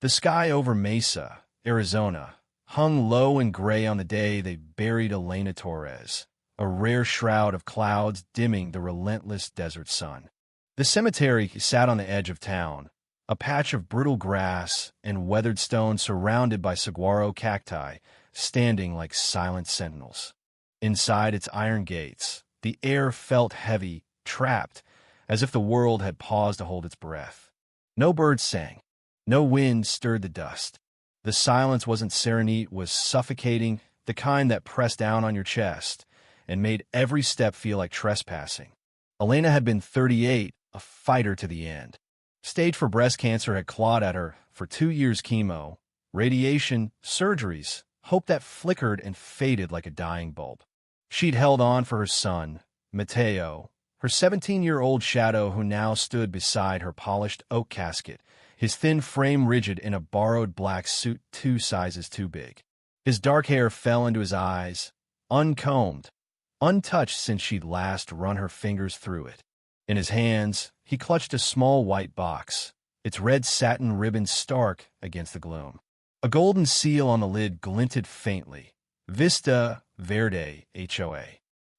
The sky over Mesa, Arizona, hung low and gray on the day they buried Elena Torres, a rare shroud of clouds dimming the relentless desert sun. The cemetery sat on the edge of town, a patch of brittle grass and weathered stone surrounded by saguaro cacti, standing like silent sentinels. Inside its iron gates, the air felt heavy, trapped, as if the world had paused to hold its breath. No birds sang. No wind stirred the dust. The silence wasn't serene, it was suffocating, the kind that pressed down on your chest and made every step feel like trespassing. Elena had been 38, a fighter to the end. Stage 4 breast cancer had clawed at her for 2 years chemo, radiation, surgeries, hope that flickered and faded like a dying bulb. She'd held on for her son, Mateo, her 17-year-old shadow who now stood beside her polished oak casket, his thin frame rigid in a borrowed black suit 2 sizes too big. His dark hair fell into his eyes, uncombed, untouched since she'd last run her fingers through it. In his hands, he clutched a small white box, its red satin ribbon stark against the gloom. A golden seal on the lid glinted faintly. Vista Verde HOA.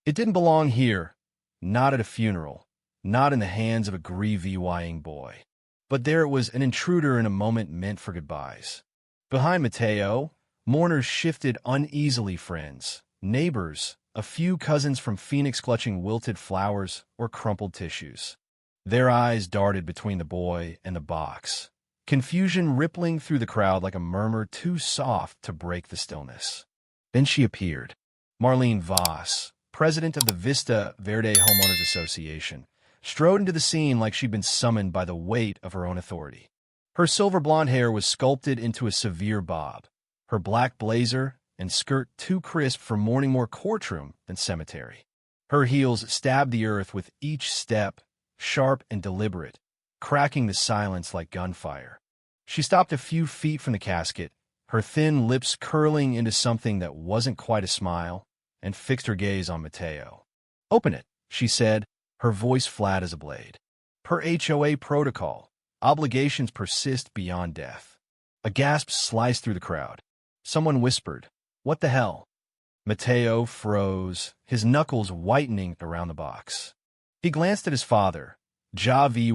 It didn't belong here, not at a funeral, not in the hands of a grieving boy. But there it was, an intruder in a moment meant for goodbyes. Behind Mateo, mourners shifted uneasily, friends, neighbors, a few cousins from Phoenix clutching wilted flowers or crumpled tissues. Their eyes darted between the boy and the box, confusion rippling through the crowd like a murmur too soft to break the stillness. Then she appeared. Marlene Voss, president of the Vista Verde Homeowners Association, strode into the scene like she'd been summoned by the weight of her own authority. Her silver blonde hair was sculpted into a severe bob, her black blazer and skirt too crisp for mourning more courtroom than cemetery. Her heels stabbed the earth with each step, sharp and deliberate, cracking the silence like gunfire. She stopped a few feet from the casket, her thin lips curling into something that wasn't quite a smile, and fixed her gaze on Mateo. "Open it," she said, her voice flat as a blade. Per HOA protocol, obligations persist beyond death. A gasp sliced through the crowd. Someone whispered, "What the hell?" Mateo froze, his knuckles whitening around the box. He glanced at his father, Javi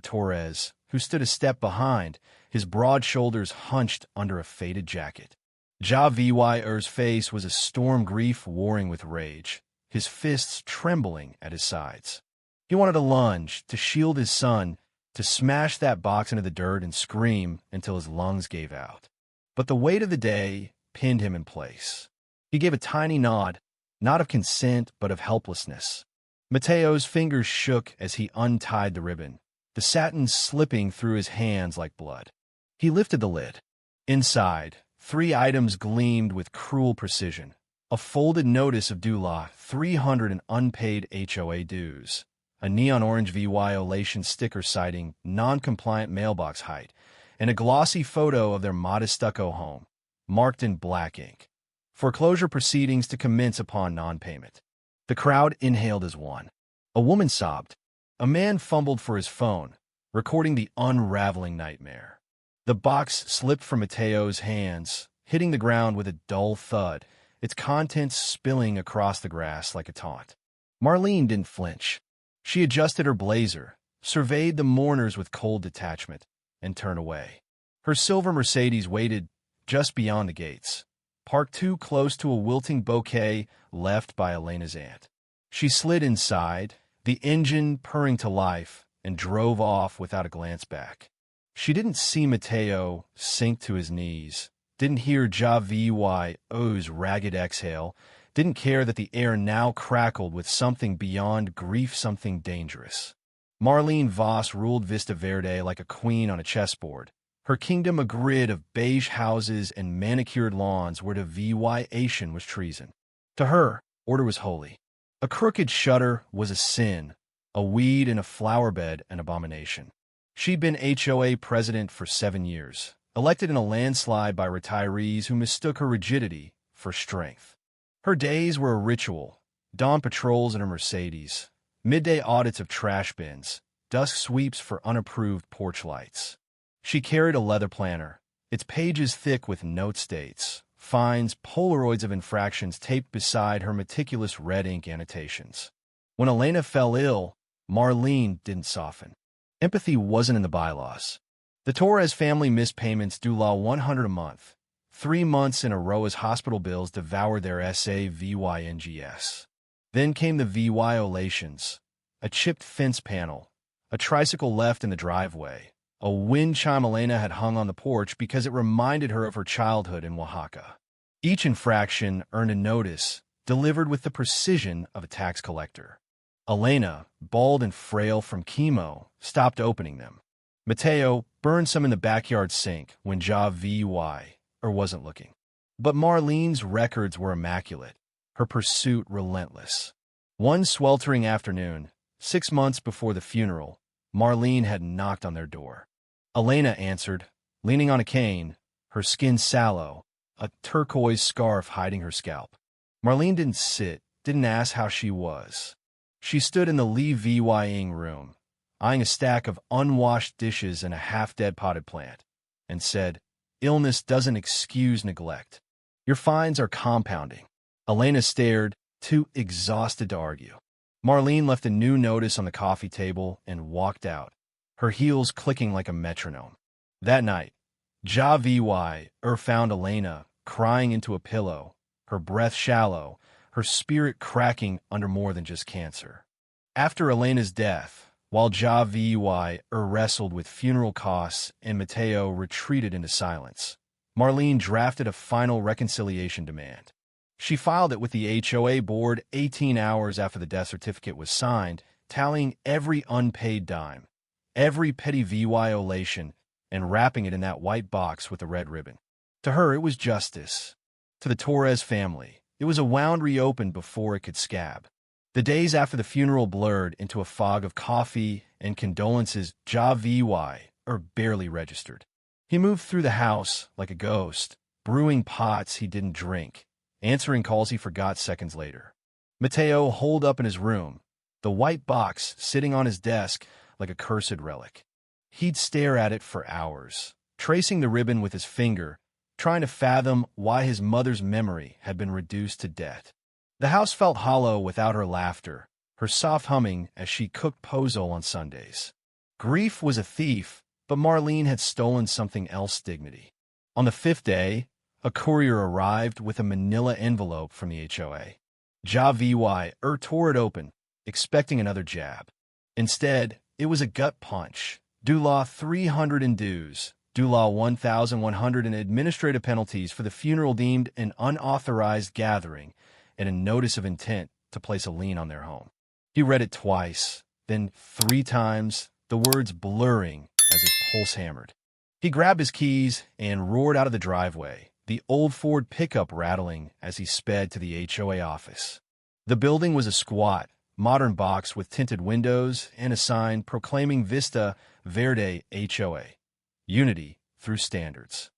Torres, who stood a step behind, his broad shoulders hunched under a faded jacket. Javi's face was a storm grief warring with rage, his fists trembling at his sides. He wanted to lunge, to shield his son, to smash that box into the dirt and scream until his lungs gave out. But the weight of the day pinned him in place. He gave a tiny nod, not of consent but of helplessness. Mateo's fingers shook as he untied the ribbon, the satin slipping through his hands like blood. He lifted the lid. Inside, 3 items gleamed with cruel precision. A folded notice of due law, 300 in unpaid HOA dues, a neon orange violation sticker citing non-compliant mailbox height, and a glossy photo of their modest stucco home, marked in black ink. Foreclosure proceedings to commence upon non-payment. The crowd inhaled as one. A woman sobbed. A man fumbled for his phone, recording the unraveling nightmare. The box slipped from Mateo's hands, hitting the ground with a dull thud, its contents spilling across the grass like a taunt. Marlene didn't flinch. She adjusted her blazer, surveyed the mourners with cold detachment, and turned away. Her silver Mercedes waited just beyond the gates, parked too close to a wilting bouquet left by Elena's aunt. She slid inside, the engine purring to life, and drove off without a glance back. She didn't see Mateo sink to his knees, didn't hear Javi's ragged exhale, didn't care that the air now crackled with something beyond grief, something dangerous. Marlene Voss ruled Vista Verde like a queen on a chessboard, her kingdom a grid of beige houses and manicured lawns where deviation was treason. To her, order was holy. A crooked shutter was a sin, a weed in a flower bed an abomination. She'd been HOA president for 7 years, elected in a landslide by retirees who mistook her rigidity for strength. Her days were a ritual, dawn patrols in her Mercedes, midday audits of trash bins, dusk sweeps for unapproved porch lights. She carried a leather planner, its pages thick with note states, fines, Polaroids of infractions taped beside her meticulous red ink annotations. When Elena fell ill, Marlene didn't soften. Empathy wasn't in the bylaws. The Torres family missed payments due law $100 a month. 3 months in a row as hospital bills devoured their SAVYNGS. Then came the violations. A chipped fence panel, a tricycle left in the driveway, a wind chime Elena had hung on the porch because it reminded her of her childhood in Oaxaca. Each infraction earned a notice, delivered with the precision of a tax collector. Elena, bald and frail from chemo, stopped opening them. Mateo burned some in the backyard sink when wasn't looking. But Marlene's records were immaculate, her pursuit relentless. One sweltering afternoon, 6 months before the funeral, Marlene had knocked on their door. Elena answered, leaning on a cane, her skin sallow, a turquoise scarf hiding her scalp. Marlene didn't sit, didn't ask how she was. She stood in the Lee room, eyeing a stack of unwashed dishes and a half-dead potted plant, and said, "Illness doesn't excuse neglect. Your fines are compounding." Elena stared, too exhausted to argue. Marlene left a new notice on the coffee table and walked out, her heels clicking like a metronome. That night, found Elena crying into a pillow, her breath shallow, her spirit cracking under more than just cancer. After Elena's death, while wrestled with funeral costs and Mateo retreated into silence, Marlene drafted a final reconciliation demand. She filed it with the HOA board 18 hours after the death certificate was signed, tallying every unpaid dime, every petty violation, and wrapping it in that white box with the red ribbon. To her, it was justice. To the Torres family, it was a wound reopened before it could scab. The days after the funeral blurred into a fog of coffee and condolences barely registered. He moved through the house like a ghost, brewing pots he didn't drink, answering calls he forgot seconds later. Mateo holed up in his room, the white box sitting on his desk like a cursed relic. He'd stare at it for hours, tracing the ribbon with his finger, trying to fathom why his mother's memory had been reduced to death. The house felt hollow without her laughter, her soft humming as she cooked pozole on Sundays. Grief was a thief, but Marlene had stolen something else: dignity. On the 5th day, a courier arrived with a manila envelope from the HOA. Tore it open, expecting another jab. Instead, it was a gut punch. Due law 300 in dues, due law 1,100 in administrative penalties for the funeral deemed an unauthorized gathering, and a notice of intent to place a lien on their home. He read it twice, then 3 times, the words blurring as his pulse hammered. He grabbed his keys and roared out of the driveway, the old Ford pickup rattling as he sped to the HOA office. The building was a squat, modern box with tinted windows and a sign proclaiming Vista Verde HOA, unity through standards.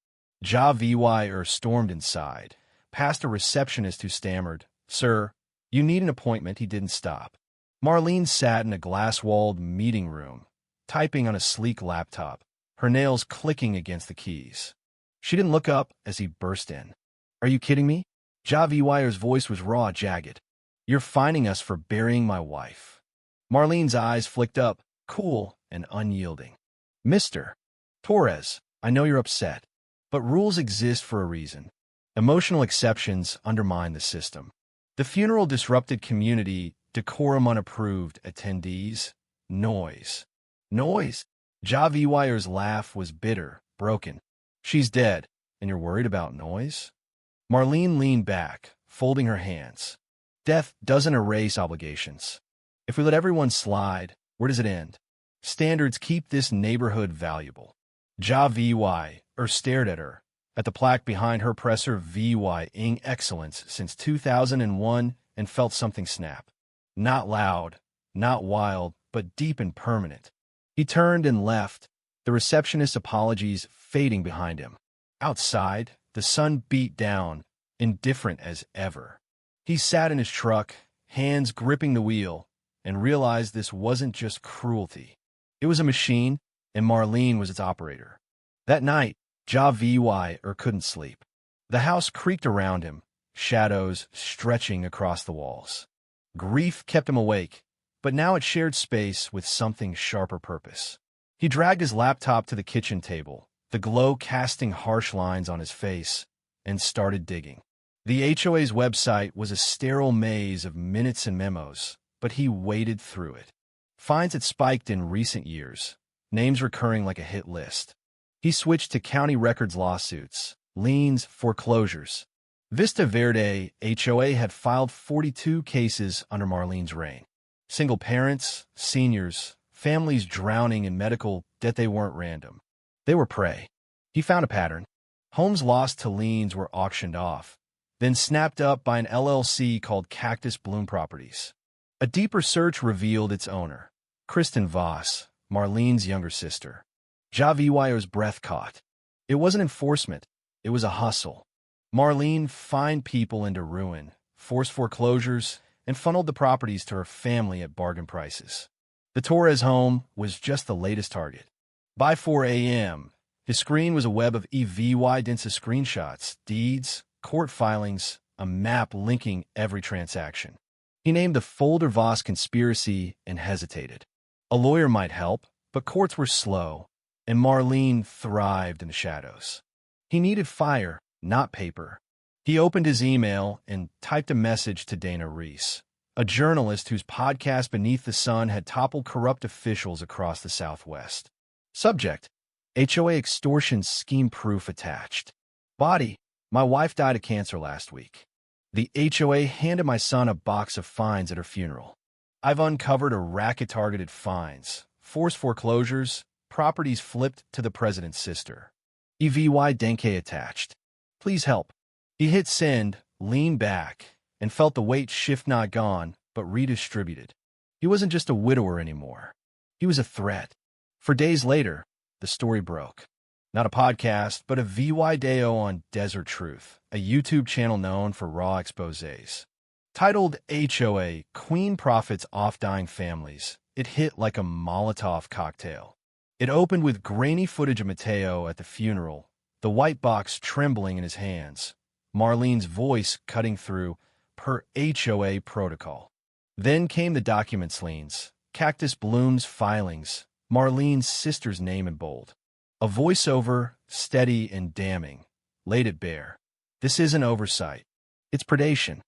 Stormed inside, past a receptionist who stammered, "Sir, you need an appointment." He didn't stop. Marlene sat in a glass-walled meeting room, typing on a sleek laptop, her nails clicking against the keys. She didn't look up as he burst in. "Are you kidding me?" Javier's voice was raw, jagged. "You're fining us for burying my wife." Marlene's eyes flicked up, cool and unyielding. "Mr. Torres, I know you're upset, but rules exist for a reason. Emotional exceptions undermine the system. The funeral disrupted community, decorum unapproved attendees, noise." "Noise?" Javier's laugh was bitter, broken. "She's dead, and you're worried about noise?" Marlene leaned back, folding her hands. "Death doesn't erase obligations. If we let everyone slide, where does it end? Standards keep this neighborhood valuable." Stared at her, at the plaque behind her presser ing excellence since 2001, and felt something snap. Not loud, not wild, but deep and permanent. He turned and left, the receptionist's apologies fading behind him. Outside, the sun beat down, indifferent as ever. He sat in his truck, hands gripping the wheel, and realized this wasn't just cruelty. It was a machine, and Marlene was its operator. That night, couldn't sleep. The house creaked around him, shadows stretching across the walls. Grief kept him awake, but now it shared space with something sharper purpose. He dragged his laptop to the kitchen table, the glow casting harsh lines on his face, and started digging. The HOA's website was a sterile maze of minutes and memos, but he waded through it. Fines had spiked in recent years, names recurring like a hit list. He switched to county records lawsuits, liens, foreclosures. Vista Verde HOA had filed 42 cases under Marlene's reign. Single parents, seniors, families drowning in medical debt. They weren't random. They were prey. He found a pattern. Homes lost to liens were auctioned off, then snapped up by an LLC called Cactus Bloom Properties. A deeper search revealed its owner, Kristen Voss, Marlene's younger sister. Javio's breath caught. It wasn't enforcement. It was a hustle. Marlene fined people into ruin, forced foreclosures, and funneled the properties to her family at bargain prices. The Torres home was just the latest target. By 4 a.m., his screen was a web of evidence screenshots, deeds, court filings, a map linking every transaction. He named the folder Voss conspiracy and hesitated. A lawyer might help, but courts were slow, and Marlene thrived in the shadows. He needed fire, not paper. He opened his email and typed a message to Dana Reese, a journalist whose podcast Beneath the Sun had toppled corrupt officials across the Southwest. Subject: HOA extortion scheme proof attached. Body: my wife died of cancer last week. The HOA handed my son a box of fines at her funeral. I've uncovered a racket targeted fines, forced foreclosures, properties flipped to the president's sister. EVY Denke attached. Please help. He hit send, leaned back, and felt the weight shift, not gone, but redistributed. He wasn't just a widower anymore. He was a threat. For days later, the story broke. Not a podcast, but a VY Deo on Desert Truth, a YouTube channel known for raw exposés. Titled HOA, Queen Profits Off Dying Families, it hit like a Molotov cocktail. It opened with grainy footage of Mateo at the funeral, the white box trembling in his hands, Marlene's voice cutting through, per HOA protocol. Then came the documents liens, Cactus Bloom's filings, Marlene's sister's name in bold. A voiceover, steady and damning, laid it bare. This isn't oversight. It's predation.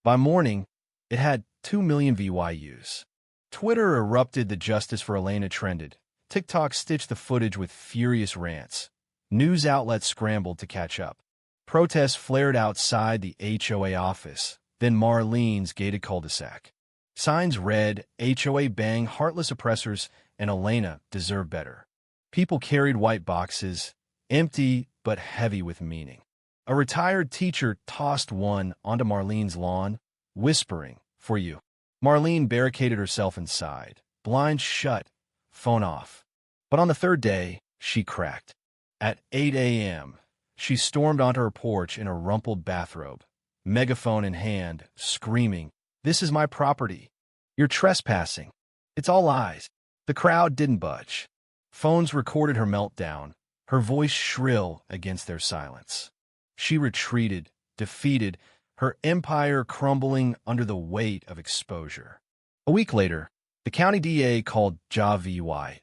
By morning, it had 2 million VYUs. Twitter erupted, the Justice for Elena trended. TikTok stitched the footage with furious rants. News outlets scrambled to catch up. Protests flared outside the HOA office, then Marlene's gated cul-de-sac. Signs read, HOA bang heartless oppressors and Elena deserve better. People carried white boxes, empty but heavy with meaning. A retired teacher tossed one onto Marlene's lawn, whispering, "For you." Marlene barricaded herself inside, blinds shut, phone off. But on the third day, she cracked. At 8 a.m., she stormed onto her porch in a rumpled bathrobe, megaphone in hand, screaming, "This is my property. You're trespassing. It's all lies." The crowd didn't budge. Phones recorded her meltdown, her voice shrill against their silence. She retreated, defeated, her empire crumbling under the weight of exposure. A week later, the county DA called JAVY.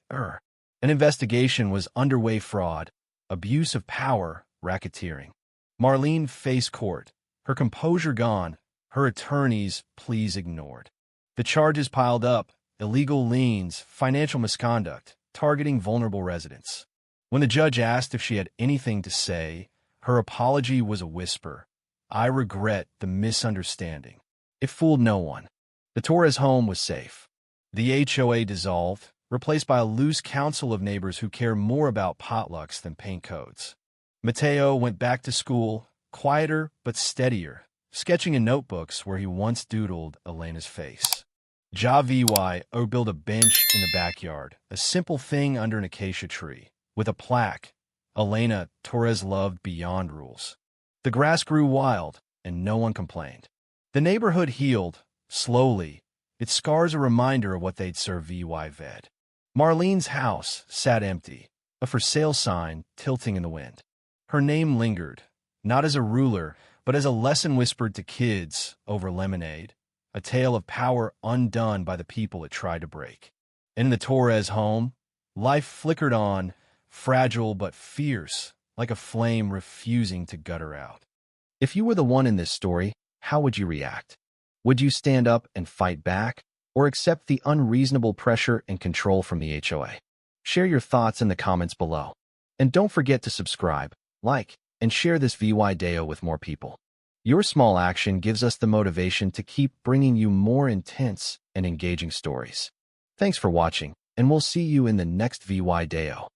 An investigation was underway: fraud, abuse of power, racketeering. Marlene faced court, her composure gone, her attorney's pleas ignored. The charges piled up: illegal liens, financial misconduct, targeting vulnerable residents. When the judge asked if she had anything to say, her apology was a whisper. "I regret the misunderstanding. It fooled no one." The Torres home was safe. The HOA dissolved, replaced by a loose council of neighbors who care more about potlucks than paint codes. Mateo went back to school, quieter but steadier, sketching in notebooks where he once doodled Elena's face. JAVY built a bench in the backyard, a simple thing under an acacia tree, with a plaque, "Elena Torres loved beyond rules." The grass grew wild, and no one complained. The neighborhood healed, slowly, its scars a reminder of what they'd served VY Ved. Marlene's house sat empty, a for sale sign tilting in the wind. Her name lingered, not as a ruler, but as a lesson whispered to kids over lemonade, a tale of power undone by the people it tried to break. In the Torres home, life flickered on, fragile but fierce, like a flame refusing to gutter out. If you were the one in this story, how would you react? Would you stand up and fight back, or accept the unreasonable pressure and control from the HOA? Share your thoughts in the comments below. And don't forget to subscribe, like, and share this video with more people. Your small action gives us the motivation to keep bringing you more intense and engaging stories. Thanks for watching, and we'll see you in the next video.